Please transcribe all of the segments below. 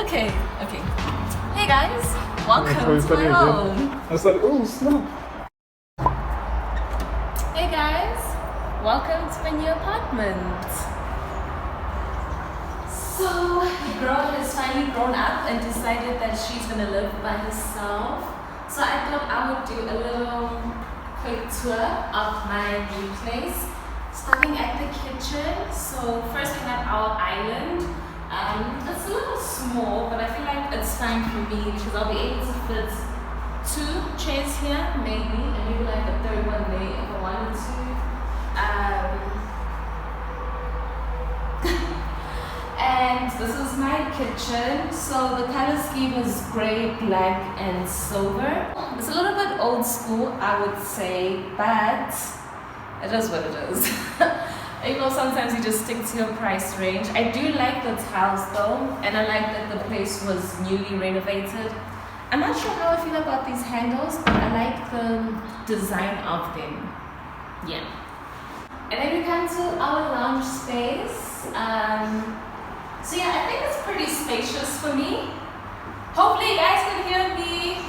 Okay. Hey guys, welcome to my home. I was like, oh snap. Hey guys, welcome to my new apartment. So, the girl has finally grown up and decided that she's gonna live by herself. So I thought I would do a little quick tour of my new place, starting at the kitchen. So first we have our island. It's a little small, but I feel like it's fine for me because I'll be able to fit 2 chairs here, maybe, and maybe like a third one there if I wanted to. And this is my kitchen. So the color scheme is gray, black, and silver. It's a little bit old school, I would say, but it is what it is. You know, sometimes you just stick to your price range. I do like the tiles though, and I like that the place was newly renovated. I'm not sure how I feel about these handles, but I like the design of them. Yeah. And then we come to our lounge space. So yeah, I think it's pretty spacious for me. Hopefully you guys can hear me.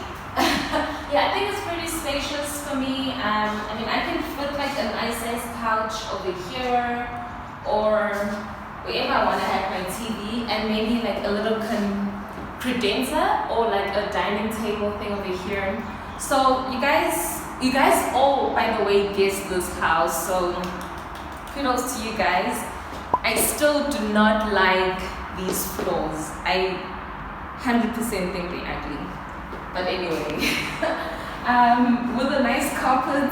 Yeah, I think it's pretty spacious for me. I mean, I can put like a nice size couch over here, or wherever I want to have my TV, and maybe like a little credenza or like a dining table thing over here. So you guys all, by the way, guessed this house. So kudos to you guys. I still do not like these floors. I 100% think they're ugly. But anyway, with a nice carpet,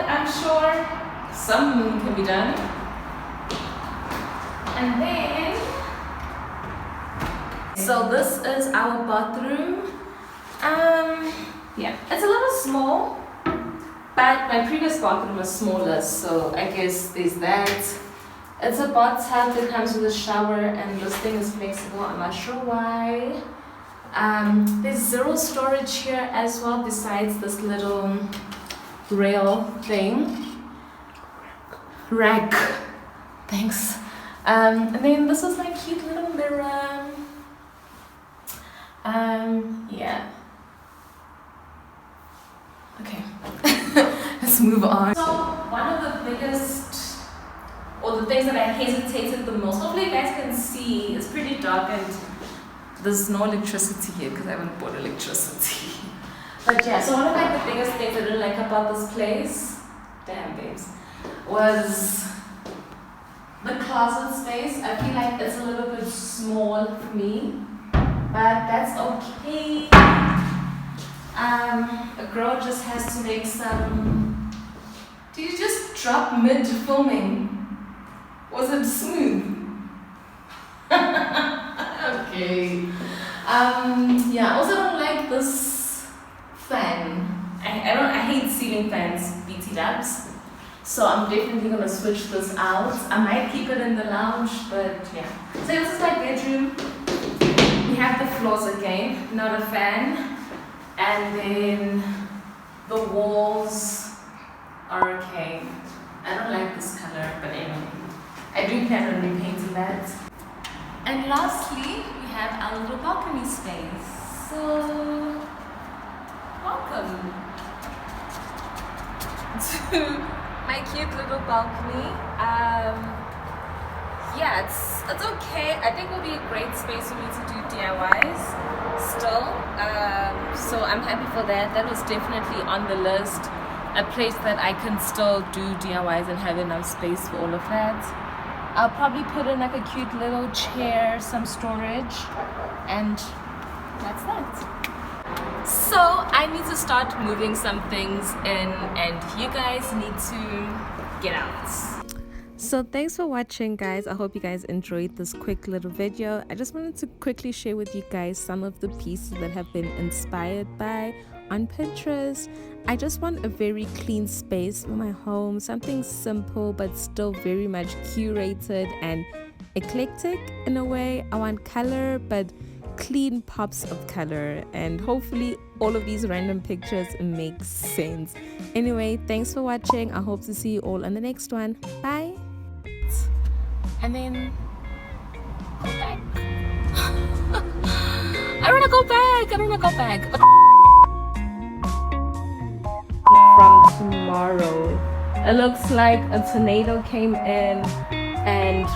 I'm sure some can be done. And then, so this is our bathroom. Yeah, it's a little small, but my previous bathroom was smaller, so I guess there's that. It's a bathtub that comes with a shower, and this thing is flexible. I'm not sure why. There's 0 storage here as well, besides this little rail thing. Rack. Thanks. And then this is my cute little mirror. Yeah. Okay. Let's move on. So one of the biggest, or the things that I hesitated the most, hopefully you guys can see, it's pretty dark and there's no electricity here because I haven't bought electricity. But yeah, so one of like the biggest things I didn't like about this place, damn babes, was the closet space. I feel like it's a little bit small for me, but that's okay. A girl just has to make some. Did you just drop mid filming? Was it smooth? Okay. Yeah, I also don't like this fan. I hate ceiling fans, BT dubs. So I'm definitely gonna switch this out. I might keep it in the lounge, but yeah. So this is my bedroom. We have the floors again, not a fan. And then the walls are okay. I don't like this color, but anyway. I do plan on repainting that. And lastly, we have our little balcony space. So, welcome to my cute little balcony. Yeah, it's okay. I think it will be a great space for me to do DIYs still. So I'm happy for that. That was definitely on the list. A place that I can still do DIYs and have enough space for all of that. I'll probably put in like a cute little chair, some storage, and that's that. So I need to start moving some things in, and you guys need to get out. So thanks for watching, guys. I hope you guys enjoyed this quick little video. I just wanted to quickly share with you guys some of the pieces that have been inspired by on Pinterest. I just want a very clean space for my home, something simple but still very much curated and eclectic in a way. I want color but clean pops of color, and hopefully all of these random pictures make sense. Anyway, thanks for watching. I hope to see you all in the next one. Bye. And then I don't wanna go back. I don't wanna go back. From tomorrow, it looks like a tornado came in and